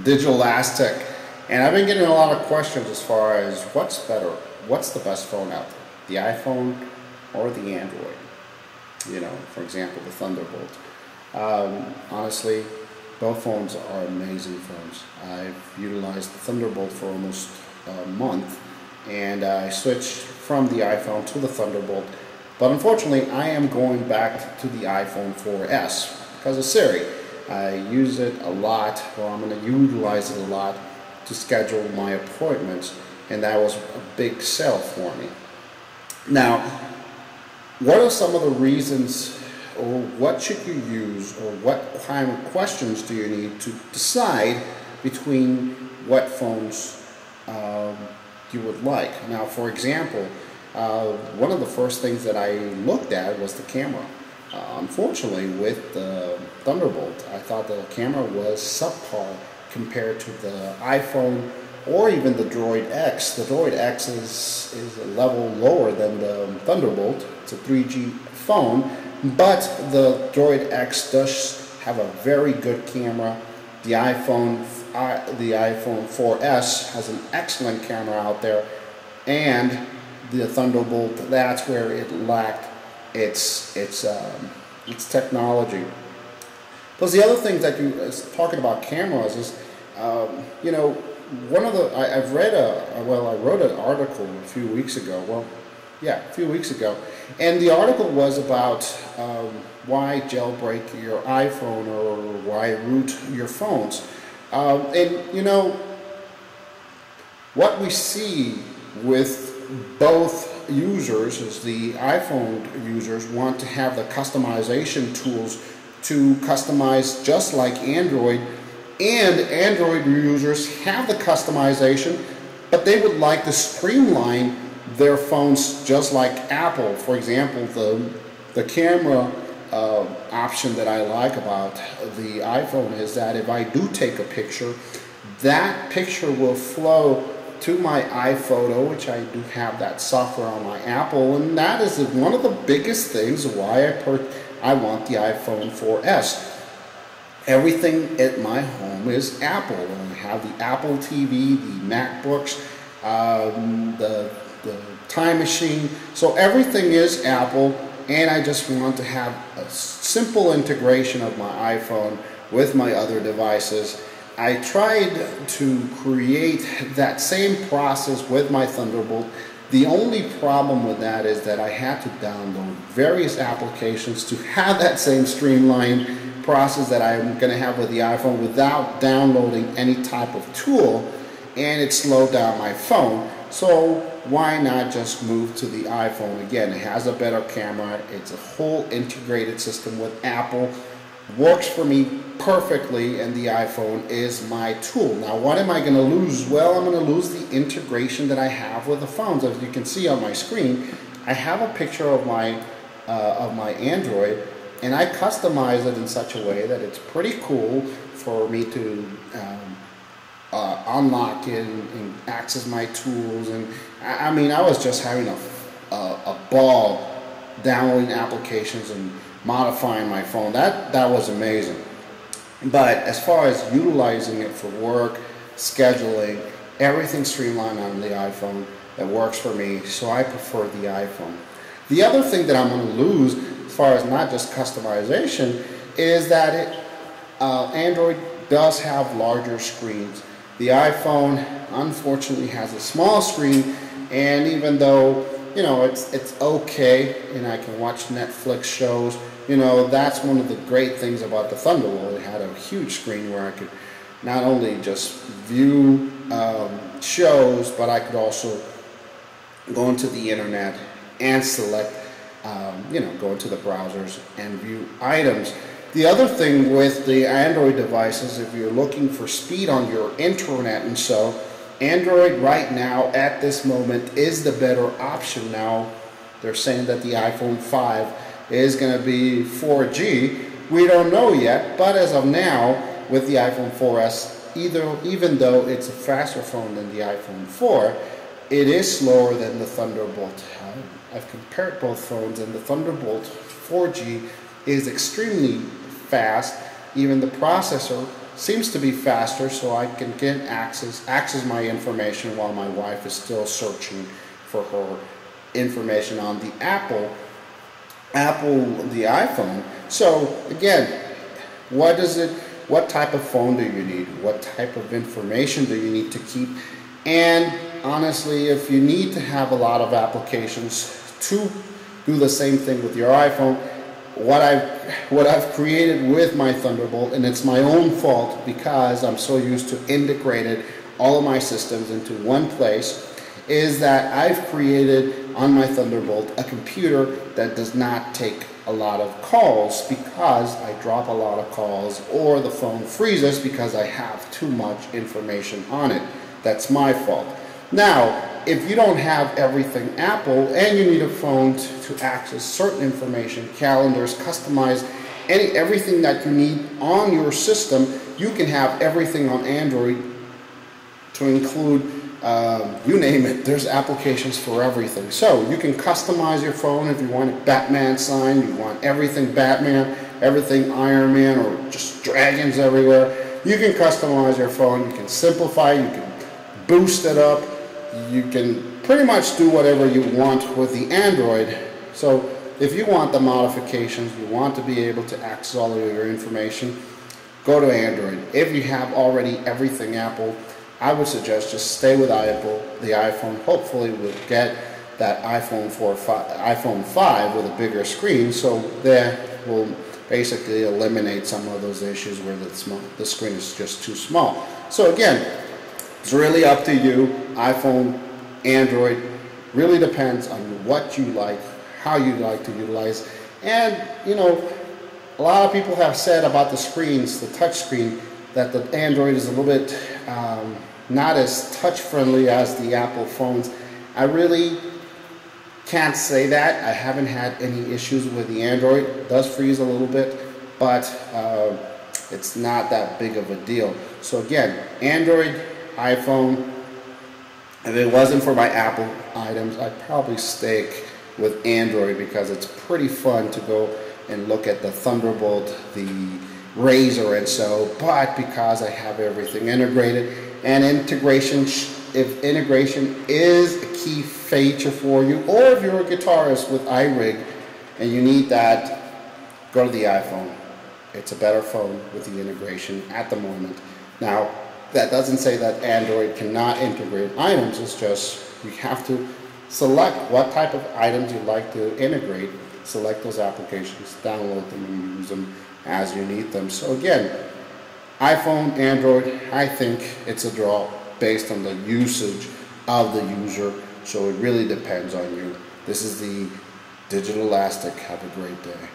Digilastic, and I've been getting a lot of questions as far as what's better, what's the best phone out there, the iPhone or the Android. You know, for example, the Thunderbolt. Honestly, both phones are amazing phones. I've utilized the Thunderbolt for almost a month, and I switched from the iPhone to the Thunderbolt. But unfortunately, I am going back to the iPhone 4S because of Siri. I use it a lot, or I'm going to utilize it a lot to schedule my appointments, and that was a big sell for me. Now, what are some of the reasons, or what should you use, or what kind of questions do you need to decide between what phones you would like? Now, for example, one of the first things that I looked at was the camera. Unfortunately, with the Thunderbolt, I thought the camera was subpar compared to the iPhone or even the Droid X. The Droid X is a level lower than the Thunderbolt. It's a 3G phone, but the Droid X does have a very good camera. The iPhone 4S has an excellent camera out there, and the Thunderbolt, that's where it lacked its technology. Plus, the other thing that talking about cameras is, you know, one of the I wrote an article a few weeks ago. A few weeks ago, and the article was about why jailbreak your iPhone or why root your phones. And you know, what we see with both users is the iPhone users want to have the customization tools to customize just like Android, and Android users have the customization, but they would like to streamline their phones just like Apple. For example, the camera option that I like about the iPhone is that if I do take a picture, that picture will flow to my iPhoto, which I do have that software on my Apple, and that is one of the biggest things why I want the iPhone 4S. Everything at my home is Apple. I have the Apple TV, the MacBooks, the Time Machine, so everything is Apple, and I just want to have a simple integration of my iPhone with my other devices. I tried to create that same process with my Thunderbolt. The only problem with that is that I had to download various applications to have that same streamlined process that I'm going to have with the iPhone without downloading any type of tool, and it slowed down my phone. So why not just move to the iPhone? Again, it has a better camera. It's a whole integrated system with Apple. Works for me perfectly, and the iPhone is my tool. Now, what am I going to lose? Well, I'm going to lose the integration that I have with the phones. As you can see on my screen, I have a picture of my Android, and I customize it in such a way that it's pretty cool for me to unlock it and access my tools. And I mean, I was just having a ball downloading applications and modifying my phone. That was amazing. But as far as utilizing it for work, scheduling, everything streamlined on the iPhone that works for me, so I prefer the iPhone. The other thing that I'm going to lose as far as not just customization is that Android does have larger screens. The iPhone unfortunately has a small screen, and even though, you know, it's okay and I can watch Netflix shows, you know, that's one of the great things about the Thunderbolt. It had a huge screen where I could not only just view shows, but I could also go into the internet and select, you know, go into the browsers and view items. The other thing with the Android devices, if you're looking for speed on your internet and so, Android right now at this moment is the better option. Now they're saying that the iPhone 5 is going to be 4G. We don't know yet, but as of now, with the iPhone 4S, even though it's a faster phone than the iPhone 4, it is slower than the Thunderbolt. I've compared both phones, and the Thunderbolt 4G is extremely fast. Even the processor seems to be faster, so I can get access my information while my wife is still searching for her information on the the iPhone. So again, what type of phone do you need? What type of information do you need to keep? And honestly, if you need to have a lot of applications to do the same thing with your iPhone, what I've created with my Thunderbolt, and it's my own fault because I'm so used to integrated all of my systems into one place, is that I've created on my Thunderbolt a computer that does not take a lot of calls because I drop a lot of calls, or the phone freezes because I have too much information on it. That's my fault. Now, if you don't have everything Apple and you need a phone to access certain information, calendars, customize everything that you need on your system, you can have everything on Android to include, you name it. There's applications for everything. So you can customize your phone if you want a Batman sign, you want everything Batman, everything Iron Man, or just dragons everywhere. You can customize your phone, you can simplify, you can boost it up. You can pretty much do whatever you want with the Android. So if you want the modifications, you want to be able to access all of your information, go to Android. If you have already everything Apple, I would suggest just stay with Apple. The iPhone hopefully will get that iPhone 5 with a bigger screen, so that will basically eliminate some of those issues where the screen is just too small. So again, it's really up to you. iPhone, Android, really depends on what you like, how you like to utilize. And you know, a lot of people have said about the screens, the touch screen, that the Android is a little bit not as touch friendly as the Apple phones. I really can't say that. I haven't had any issues with the Android. It does freeze a little bit, but it's not that big of a deal. So again, Android, iPhone. If it wasn't for my Apple items, I'd probably stick with Android because it's pretty fun to go and look at the Thunderbolt, the Razr, and so. But because I have everything integrated, and if integration is a key feature for you, or if you're a guitarist with iRig and you need that, go to the iPhone. It's a better phone with the integration at the moment. Now, that doesn't say that Android cannot integrate items. It's just you have to select what type of items you'd like to integrate, select those applications, download them, and use them as you need them. So again, iPhone, Android, I think it's a draw based on the usage of the user. So it really depends on you. This is the Digital Elastic. Have a great day.